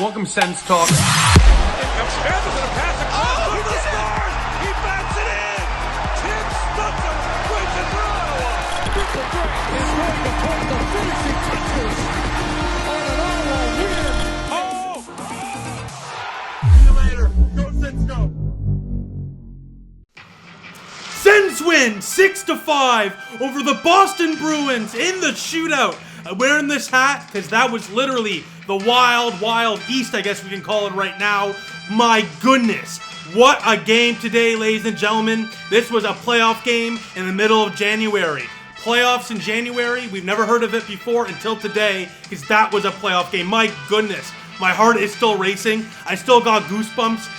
Welcome, Sens Talk. Here comes Sens with a pass across. Oh, he scores! He bats it in! Tim Stutzler wins it for Ottawa. Mitchell Grant is going to put the finishing touches on an Ottawa win. Oh! See you later. Go Sens, go! Sens win 6-5 over the Boston Bruins in the shootout. I'm wearing this hat because that was literally the wild, wild east, I guess we can call it right now. My goodness, what a game today, ladies and gentlemen. This was a playoff game in the middle of January. Playoffs in January, we've never heard of it before until today, because that was a playoff game. My goodness, my heart is still racing. I still got goosebumps.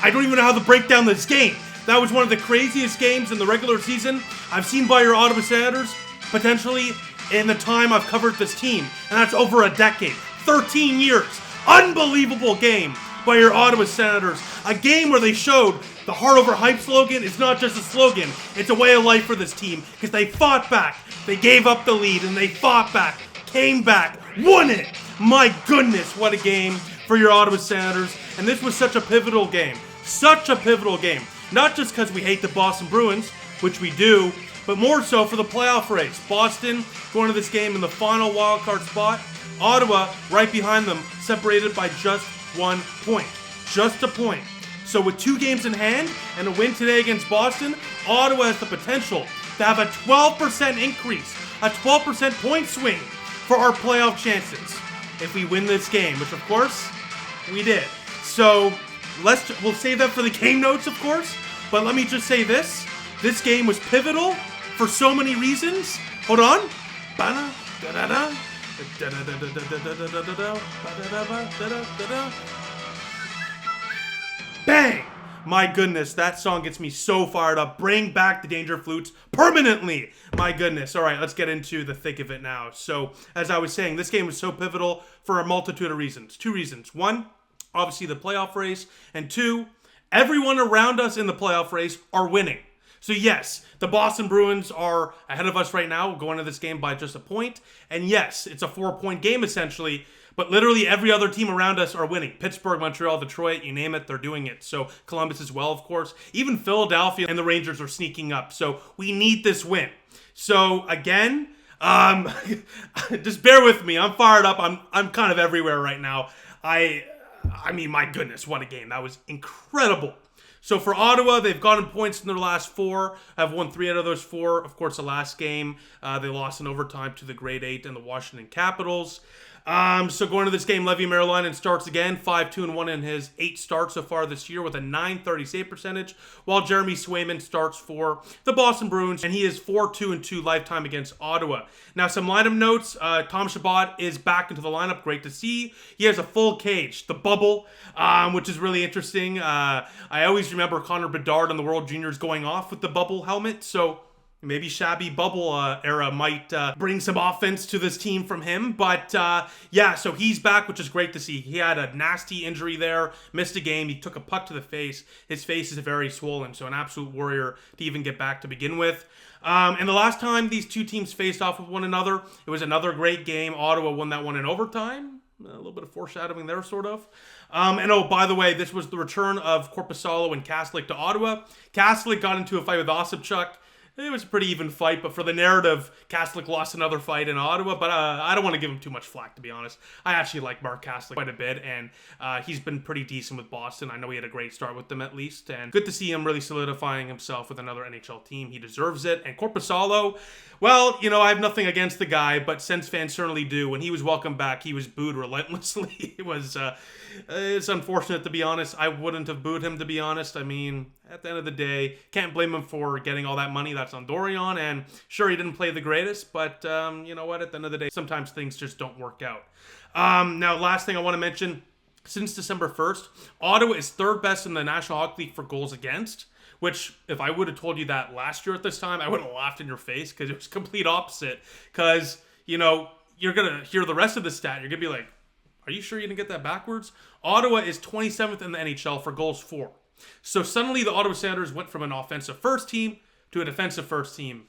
I don't even know how to break down this game. That was one of the craziest games in the regular season I've seen by your Ottawa Senators, potentially in the time I've covered this team, and that's over a decade. 13 years. Unbelievable game by your Ottawa Senators. A game where they showed the heart over hype slogan is not just a slogan, it's a way of life for this team, because they fought back. They gave up the lead and they fought back, came back, won it. My goodness, what a game for your Ottawa Senators. And this was such a pivotal game. Such a pivotal game. Not just because we hate the Boston Bruins, which we do, but more so for the playoff race. Boston going to this game in the final wildcard spot. Ottawa right behind them, separated by just 1 point. Just a point. So with 2 games in hand and a win today against Boston, Ottawa has the potential to have a 12% increase, a 12% point swing for our playoff chances if we win this game, which of course we did. So we'll save that for the game notes, of course, but let me just say this. This game was pivotal for so many reasons. Hold on. Bang! My goodness, that song gets me so fired up. Bring back the Danger Flutes permanently. My goodness. All right, let's get into the thick of it now. So, as I was saying, this game was so pivotal for a multitude of reasons. 2 reasons. 1, obviously the playoff race. And 2, everyone around us in the playoff race are winning. So yes, the Boston Bruins are ahead of us right now, going into this game by just a point. And yes, it's a 4-point game essentially, but literally every other team around us are winning. Pittsburgh, Montreal, Detroit, you name it, they're doing it. So Columbus as well, of course. Even Philadelphia and the Rangers are sneaking up. So we need this win. So again, just bear with me. I'm fired up. I'm kind of everywhere right now. I mean, my goodness, what a game. That was incredible. So for Ottawa, they've gotten points in their last 4. Have won 3 out of those 4. Of course, the last game, they lost in overtime to the Grade 8 and the Washington Capitals. So going to this game, Levi Merlainen starts again, 5-2-1 in his 8 starts so far this year with a .930 save percentage, while Jeremy Swayman starts for the Boston Bruins, and he is 4-2-2 lifetime against Ottawa. Now, some lineup notes. Tom Chabot is back into the lineup. Great to see. He has a full cage, the bubble, which is really interesting. I always remember Connor Bedard on the World Juniors going off with the bubble helmet, so maybe shabby bubble era might bring some offense to this team from him. But yeah, so he's back, which is great to see. He had a nasty injury there, missed a game. He took a puck to the face. His face is very swollen, so an absolute warrior to even get back to begin with. And the last time these two teams faced off with one another, it was another great game. Ottawa won that one in overtime. A little bit of foreshadowing there, sort of. And oh, by the way, this was the return of Korpisalo and Kaslik to Ottawa. Kaslik got into a fight with Osipchuk. It was a pretty even fight, but for the narrative, Kaslik lost another fight in Ottawa, but I don't want to give him too much flack, to be honest. I actually like Mark Kaslik quite a bit, and he's been pretty decent with Boston. I know he had a great start with them, at least, and good to see him really solidifying himself with another NHL team. He deserves it. And Korpisalo, well, you know, I have nothing against the guy, but Sens fans certainly do. When he was welcomed back, he was booed relentlessly. It was, it's unfortunate, to be honest. I wouldn't have booed him, to be honest. I mean, at the end of the day, can't blame him for getting all that money. That's on Dorion, and sure, he didn't play the greatest, but you know what? At the end of the day, sometimes things just don't work out. Now, last thing I want to mention, since December 1st, Ottawa is 3rd best in the National Hockey League for goals against, which, if I would have told you that last year at this time, I would have laughed in your face, because it was complete opposite. Because, you know, you're going to hear the rest of the stat, you're going to be like, are you sure you didn't get that backwards? Ottawa is 27th in the NHL for goals for. So suddenly the Ottawa Senators went from an offensive first team to a defensive first team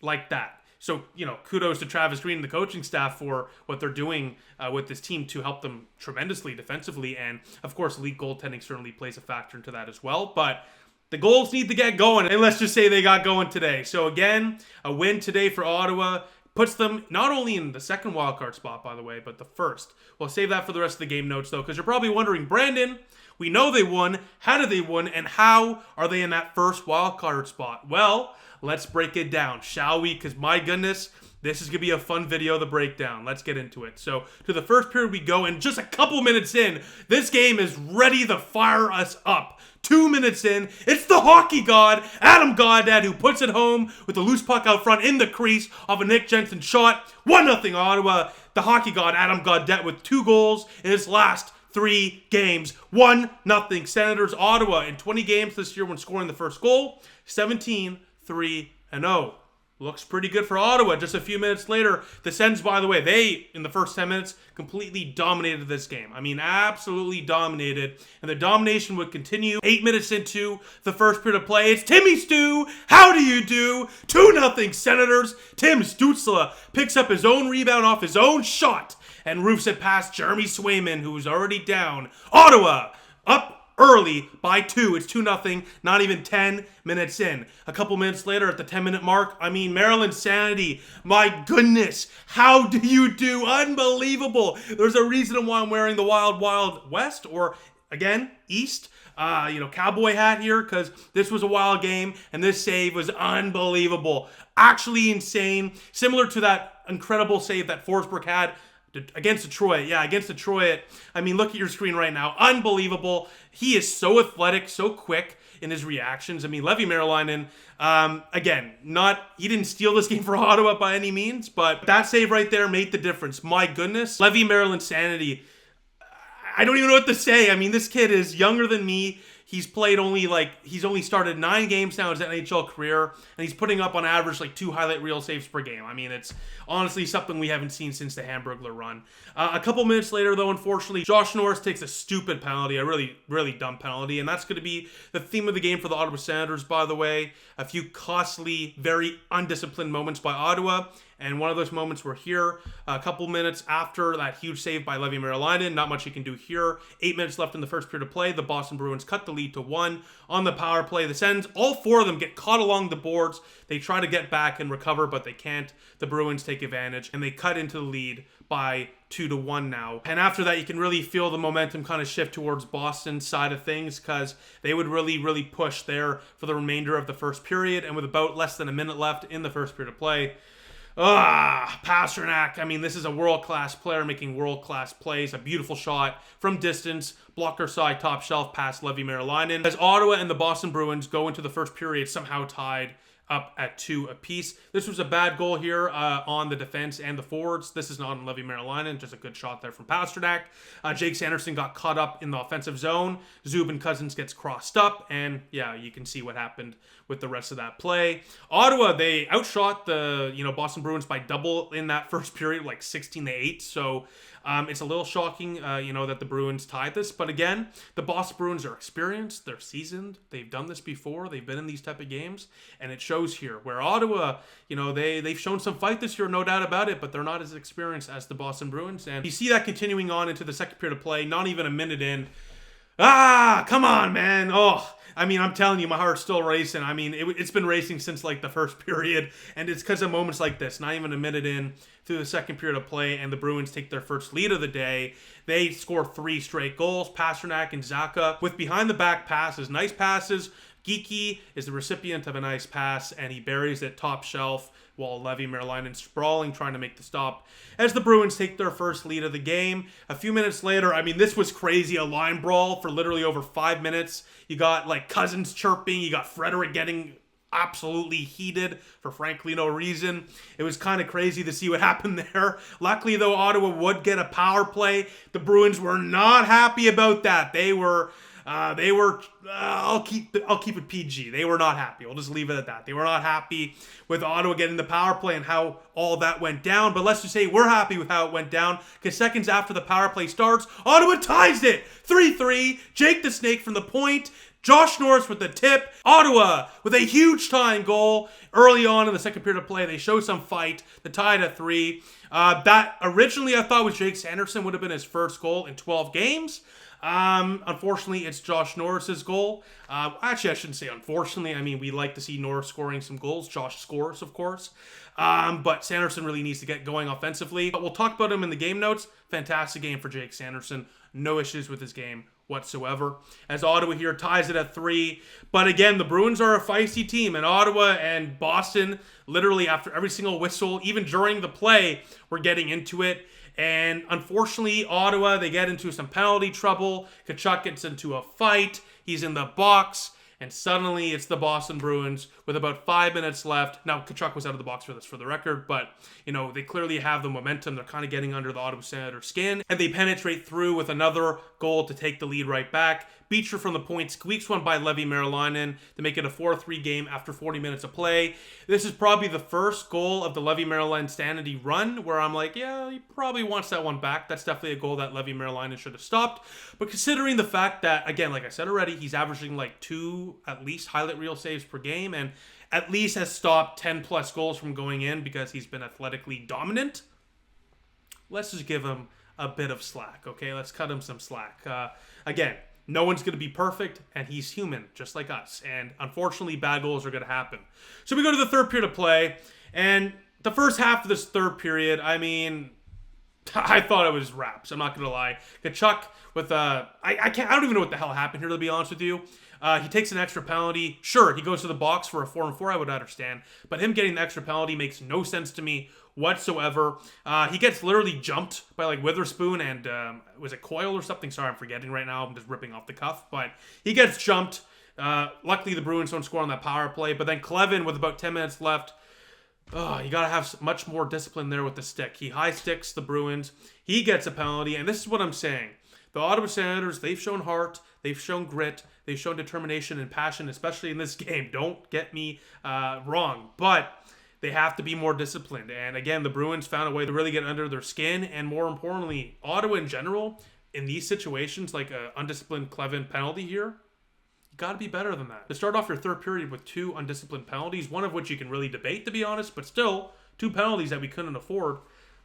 like that. So, kudos to Travis Green and the coaching staff for what they're doing with this team to help them tremendously defensively. And, of course, elite goaltending certainly plays a factor into that as well. But the goals need to get going, and let's just say they got going today. So, again, a win today for Ottawa puts them not only in the second wildcard spot, by the way, but the first. We'll save that for the rest of the game notes, though, because you're probably wondering, Brandon, we know they won. How did they win? And how are they in that first wildcard spot? Well, let's break it down, shall we? Because my goodness, this is going to be a fun video to break down. Let's get into it. So, to the first period we go, and just a couple minutes in, this game is ready to fire us up. 2 minutes in, it's the hockey god, Adam Gaudette, who puts it home with the loose puck out front in the crease off a Nick Jensen shot. 1-0 Ottawa. The hockey god, Adam Gaudette, with 2 goals in his last 3 games. 1-0 Senators. Ottawa in 20 games this year when scoring the first goal. 17-3-0. Looks pretty good for Ottawa. Just a few minutes later, the Sens, by the way, they, in the first 10 minutes, completely dominated this game. I mean, absolutely dominated. And the domination would continue. 8 minutes into the first period of play, it's Timmy Stu. How do you do? 2-0 Senators. Tim Stützle picks up his own rebound off his own shot and roofs it past Jeremy Swayman, who was already down. Ottawa up early by 2. It's 2-0, not even 10 minutes in. A couple minutes later at the 10-minute mark, I mean, Maryland Sanity, my goodness, how do you do? Unbelievable. There's a reason why I'm wearing the Wild Wild West, or again, East, cowboy hat here, because this was a wild game, and this save was unbelievable. Actually insane. Similar to that incredible save that Forsberg had against Detroit. Yeah, against Detroit. I mean, look at your screen right now. Unbelievable. He is so athletic, so quick in his reactions. I mean, Levi Merelainen, again, he didn't steal this game for Ottawa by any means, but that save right there made the difference. My goodness. Levi Maryland Sanity. I don't even know what to say. I mean, this kid is younger than me. He's only started 9 games now in his NHL career, and he's putting up on average 2 highlight reel saves per game. I mean, it's honestly something we haven't seen since the Hamburglar run. A couple minutes later, though, unfortunately, Josh Norris takes a stupid penalty, a really, really dumb penalty, and that's going to be the theme of the game for the Ottawa Senators, by the way. A few costly, very undisciplined moments by Ottawa, and one of those moments were here, a couple minutes after that huge save by Levi Merelainen. Not much you can do here. 8 minutes left in the first period of play. The Boston Bruins cut the lead to 1 on the power play. The Sens, all 4 of them get caught along the boards. They try to get back and recover, but they can't. The Bruins take advantage, and they cut into the lead by 2-1 now. And after that, you can really feel the momentum kind of shift towards Boston's side of things, because they would really, really push there for the remainder of the first period. And with about less than a minute left in the first period of play, Pastrnak. I mean, this is a world-class player making world-class plays. A beautiful shot from distance, blocker side, top shelf, past Levi Merelainen. As Ottawa and the Boston Bruins go into the first period somehow tied up at 2 apiece. This was a bad goal here on the defense and the forwards. This is not on Levi Merelainen, just a good shot there from Pastrnak. Jake Sanderson got caught up in the offensive zone. Zubin Cousins gets crossed up, and yeah, you can see what happened with the rest of that play. Ottawa, they outshot the Boston Bruins by double in that first period, 16-8. So it's a little shocking, that the Bruins tied this. But again, the Boston Bruins are experienced. They're seasoned. They've done this before. They've been in these type of games. And it shows here. Where Ottawa, they've shown some fight this year, no doubt about it. But they're not as experienced as the Boston Bruins. And you see that continuing on into the second period of play. Not even a minute in. Come on, man. Oh, I mean, I'm telling you, my heart's still racing. I mean, it's been racing since the first period, and it's because of moments like this. Not even a minute in through the second period of play, and the Bruins take their first lead of the day. They score 3 straight goals. Pastrnak and Zacha with behind-the-back passes. Nice passes. Geeky is the recipient of a nice pass, and he buries it top shelf while Levi Merelainen sprawling, trying to make the stop as the Bruins take their first lead of the game. A few minutes later, I mean, this was crazy. A line brawl for literally over 5 minutes. You got, Cousins chirping. You got Frederick getting absolutely heated for frankly no reason. It was kind of crazy to see what happened there. Luckily, though, Ottawa would get a power play. The Bruins were not happy about that. They were I'll keep it PG. They were not happy. We'll just leave it at that. They were not happy with Ottawa getting the power play and how all that went down. But let's just say we're happy with how it went down, because seconds after the power play starts, Ottawa ties it 3-3. Jake the Snake from the point Josh Norris with the tip. Ottawa with a huge tying goal early on in the second period of play. They show some fight. The tied at 3. That originally I thought was Jake Sanderson would have been his first goal in 12 games. Unfortunately, it's Josh Norris's goal. Actually, I shouldn't say unfortunately. I mean, we like to see Norris scoring some goals. Josh scores, of course. But Sanderson really needs to get going offensively. But we'll talk about him in the game notes. Fantastic game for Jake Sanderson. No issues with his game whatsoever. As Ottawa here ties it at 3. But again, the Bruins are a feisty team. And Ottawa and Boston, literally after every single whistle, even during the play, were getting into it. And unfortunately, Ottawa, they get into some penalty trouble. Tkachuk gets into a fight. He's in the box. And suddenly, it's the Boston Bruins with about 5 minutes left. Now, Tkachuk was out of the box for this, for the record. But, you know, they clearly have the momentum. They're kind of getting under the Ottawa Senators' skin. And they penetrate through with another goal to take the lead right back. Beecher from the point squeaks one by Levi Marilainen to make it a 4-3 game after 40 minutes of play. This is probably the first goal of the Levi Marilainen sanity run where I'm like, yeah, he probably wants that one back. That's definitely a goal that Levi Marilainen should have stopped. But considering the fact that, again, like I said already, he's averaging like 2 at least highlight reel saves per game and at least has stopped 10 plus goals from going in because he's been athletically dominant. Let's just give him a bit of slack, okay? Let's cut him some slack. Again, no one's going to be perfect, and he's human, just like us. And unfortunately, bad goals are going to happen. So we go to the third period of play, and the first half of this third period, I mean, I thought it was wraps. I'm not going to lie. Tkachuk with I don't even know what the hell happened here, to be honest with you. He takes an extra penalty. Sure, he goes to the box for a 4-on-4, I would understand. But him getting the extra penalty makes no sense to me whatsoever. He gets literally jumped by like Witherspoon and was it Coyle or something? Sorry, I'm forgetting right now. I'm just ripping off the cuff. But he gets jumped. Luckily, the Bruins don't score on that power play. But then Clevin, with about 10 minutes left, you got to have much more discipline there with the stick. He high sticks the Bruins. He gets a penalty. And this is what I'm saying. The Ottawa Senators, they've shown heart. They've shown grit. They've shown determination and passion, especially in this game. Don't get me wrong. But they have to be more disciplined. And again, the Bruins found a way to really get under their skin. And more importantly, Ottawa in general, in these situations, like an undisciplined Clevin penalty here, you got to be better than that. To start off your third period with 2 undisciplined penalties, one of which you can really debate, to be honest, but still 2 penalties that we couldn't afford.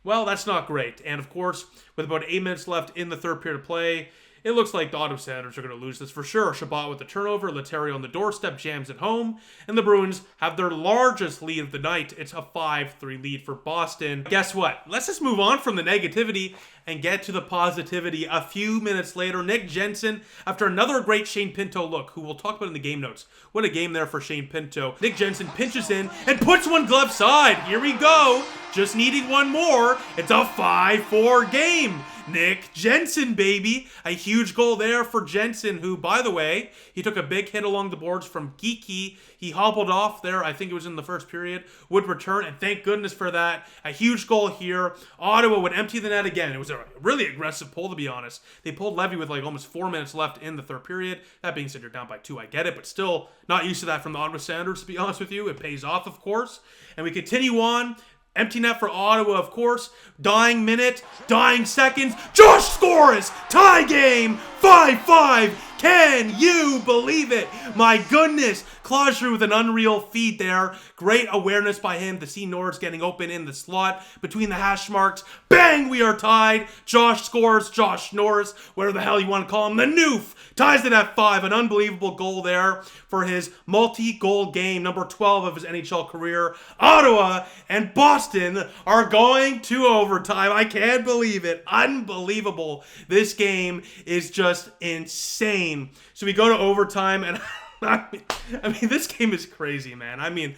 Well, that's not great. And of course, with about 8 minutes left in the third period of play, it looks like the Ottawa Senators are going to lose this for sure. Chabot with the turnover, Leterrier on the doorstep jams it home, and the Bruins have their largest lead of the night. It's a 5-3 lead for Boston. Guess what? Let's just move on from the negativity and get to the positivity. A few minutes later, Nick Jensen, after another great Shane Pinto look, who we'll talk about in the game notes. What a game there for Shane Pinto. Nick Jensen pinches in and puts one glove side. Here we go. Just needing one more. It's a 5-4 game. Nick Jensen, baby. A huge goal there for Jensen, who, by the way, he took a big hit along the boards from Geeky. He hobbled off there. I think it was in the first period. Would return, and thank goodness for that. A huge goal here. Ottawa would empty the net again. It was a really aggressive pull, to be honest. They pulled Levy with like almost 4 minutes left in the third period. That being said, you're down by 2. I get it, but still not used to that from the Ottawa Senators, to be honest with you. It pays off, of course. And we continue on. Empty net for Ottawa, of course. Dying minute, dying seconds. Josh scores! Tie game! 5-5! Can you believe it? My goodness. Claude with an unreal feed there. Great awareness by him to see Norris getting open in the slot between the hash marks. Bang! We are tied. Josh scores. Josh Norris, whatever the hell you want to call him. The Noof ties it at 5. An unbelievable goal there for his multi-goal game, number 12 of his NHL career. Ottawa and Boston are going to overtime. I can't believe it. Unbelievable. This game is just insane. So we go to overtime, and I mean, this game is crazy, man. I mean,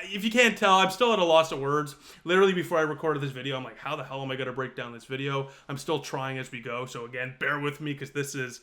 if you can't tell, I'm still at a loss of words. Literally, before I recorded this video, I'm like, how the hell am I going to break down this video? I'm still trying as we go. So again, bear with me because this is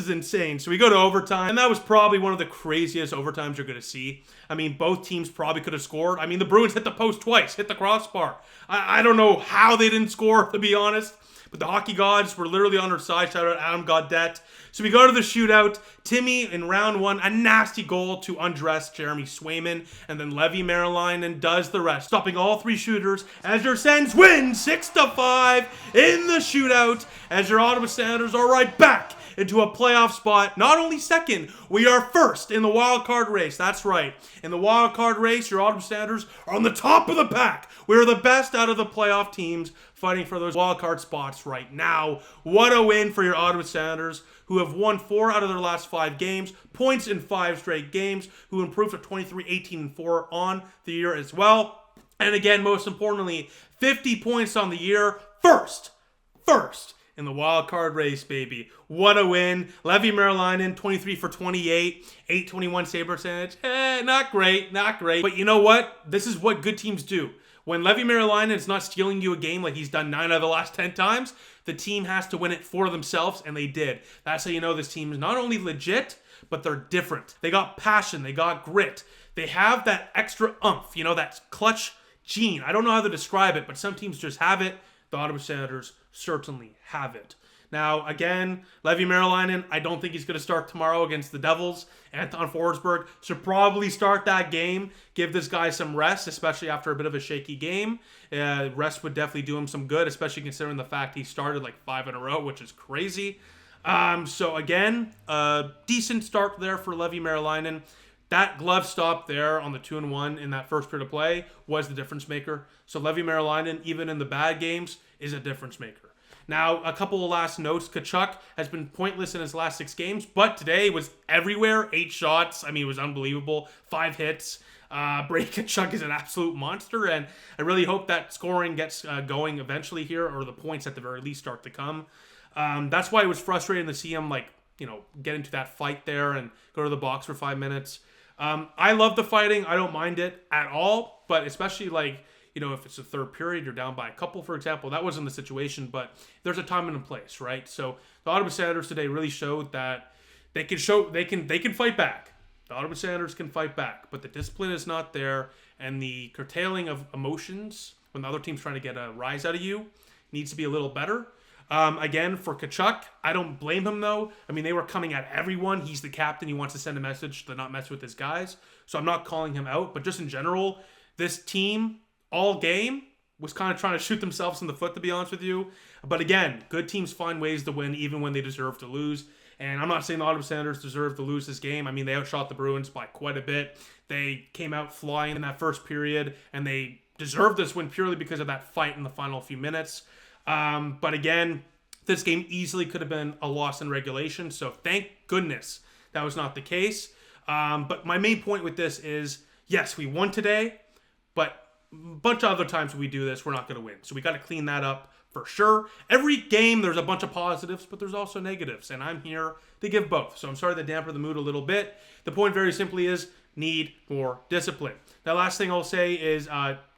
insane. So we go to overtime, and that was probably one of the craziest overtimes you're going to see. I mean, both teams probably could have scored. I mean, the Bruins hit the post twice, hit the crossbar. I don't know how they didn't score, to be honest. But the hockey gods were literally on our side. Shout out Adam Gaudette. So we go to the shootout. Timmy in round 1, a nasty goal to undress Jeremy Swayman. And then Levi Merrilainen does the rest, stopping all 3 shooters as your Sens win 6-5 in the shootout. As your Ottawa Senators are right back into a playoff spot. Not only second, we are first in the wild card race. That's right. In the wild card race, your Ottawa Senators are on the top of the pack. We are the best out of the playoff teams fighting for those wild card spots right now. What a win for your Ottawa Senators, who have won 4 out of their last 5 games, points in 5 straight games, who improved to 23-18-4 on the year as well. And again, most importantly, 50 points on the year. First in the wild card race, baby. What a win. Levi Merrilainen, 23 for 28, 821 save percentage. Not great. But you know what? This is what good teams do. When Levi Merrilainen is not stealing you a game like he's done 9 out of the last 10 times, the team has to win it for themselves, and they did. That's how you know this team is not only legit, but they're different. They got passion. They got grit. They have that extra oomph, that clutch gene. I don't know how to describe it, but some teams just have it. The Ottawa Senators certainly have it. Now, again, Levi Merrilainen, I don't think he's going to start tomorrow against the Devils. Anton Forsberg should probably start that game. Give this guy some rest, especially after a bit of a shaky game. Rest would definitely do him some good, especially considering the fact he started like 5 in a row, which is crazy. So again, a decent start there for Levi Merrilainen. That glove stop there on the 2-1 in that first period of play was the difference maker. So Levi Merrilainen, even in the bad games, is a difference maker. Now, a couple of last notes. Tkachuk has been pointless in his last 6 games, but today was everywhere. 8 shots. I mean, it was unbelievable. 5 hits. Brady Tkachuk is an absolute monster, and I really hope that scoring gets going eventually here, or the points at the very least start to come. That's why it was frustrating to see him, get into that fight there and go to the box for 5 minutes. I love the fighting. I don't mind it at all, but especially if it's the third period, you're down by a couple, for example. That wasn't the situation, but there's a time and a place, right? So the Ottawa Senators today really showed that they can fight back. The Ottawa Senators can fight back, but the discipline is not there, and the curtailing of emotions when the other team's trying to get a rise out of you needs to be a little better. Again, for Tkachuk, I don't blame him, though. I mean, they were coming at everyone. He's the captain. He wants to send a message to not mess with his guys. So I'm not calling him out. But just in general, this team all game was kind of trying to shoot themselves in the foot, to be honest with you. But again, good teams find ways to win even when they deserve to lose. And I'm not saying the Ottawa Senators deserve to lose this game. I mean, they outshot the Bruins by quite a bit. They came out flying in that first period, and they deserved this win purely because of that fight in the final few minutes. But again, this game easily could have been a loss in regulation. So thank goodness that was not the case. But my main point with this is, yes, we won today, but a bunch of other times we do this, we're not going to win. So we got to clean that up for sure. Every game, there's a bunch of positives, but there's also negatives. And I'm here to give both. So I'm sorry to dampen the mood a little bit. The point very simply is need more discipline. The last thing I'll say is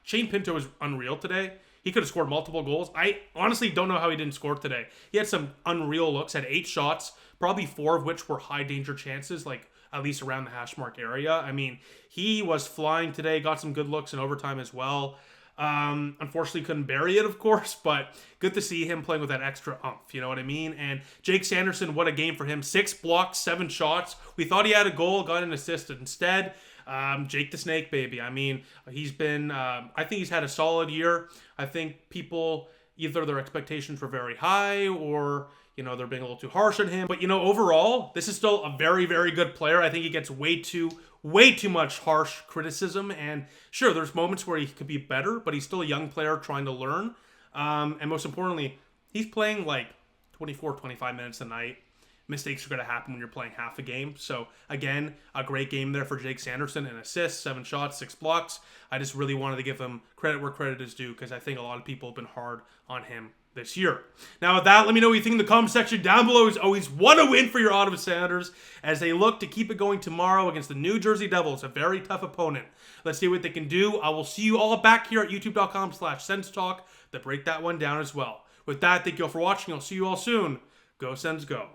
Shane Pinto was unreal today. He could have scored multiple goals. I honestly don't know how he didn't score today. He had some unreal looks, had 8 shots, probably 4 of which were high danger chances, at least around the hash mark area. I mean, he was flying today, got some good looks in overtime as well. Unfortunately, couldn't bury it, of course, but good to see him playing with that extra oomph, you know what I mean? And Jake Sanderson, what a game for him. 6 blocks, 7 shots. We thought he had a goal, got an assist instead. Jake the Snake, baby. I mean, he's been, I think he's had a solid year. I think people, either their expectations were very high or, they're being a little too harsh on him. But, overall, this is still a very, very good player. I think he gets way too much harsh criticism. And sure, there's moments where he could be better, but he's still a young player trying to learn. And most importantly, he's playing 24, 25 minutes a night. Mistakes are going to happen when you're playing half a game. So, again, a great game there for Jake Sanderson. An assist, 7 shots, 6 blocks. I just really wanted to give him credit where credit is due because I think a lot of people have been hard on him this year. Now, with that, let me know what you think in the comment section down below. As always, what a win for your Ottawa Senators as they look to keep it going tomorrow against the New Jersey Devils, a very tough opponent. Let's see what they can do. I will see you all back here at youtube.com/SensTalk to break that one down as well. With that, thank you all for watching. I'll see you all soon. Go Sens, go.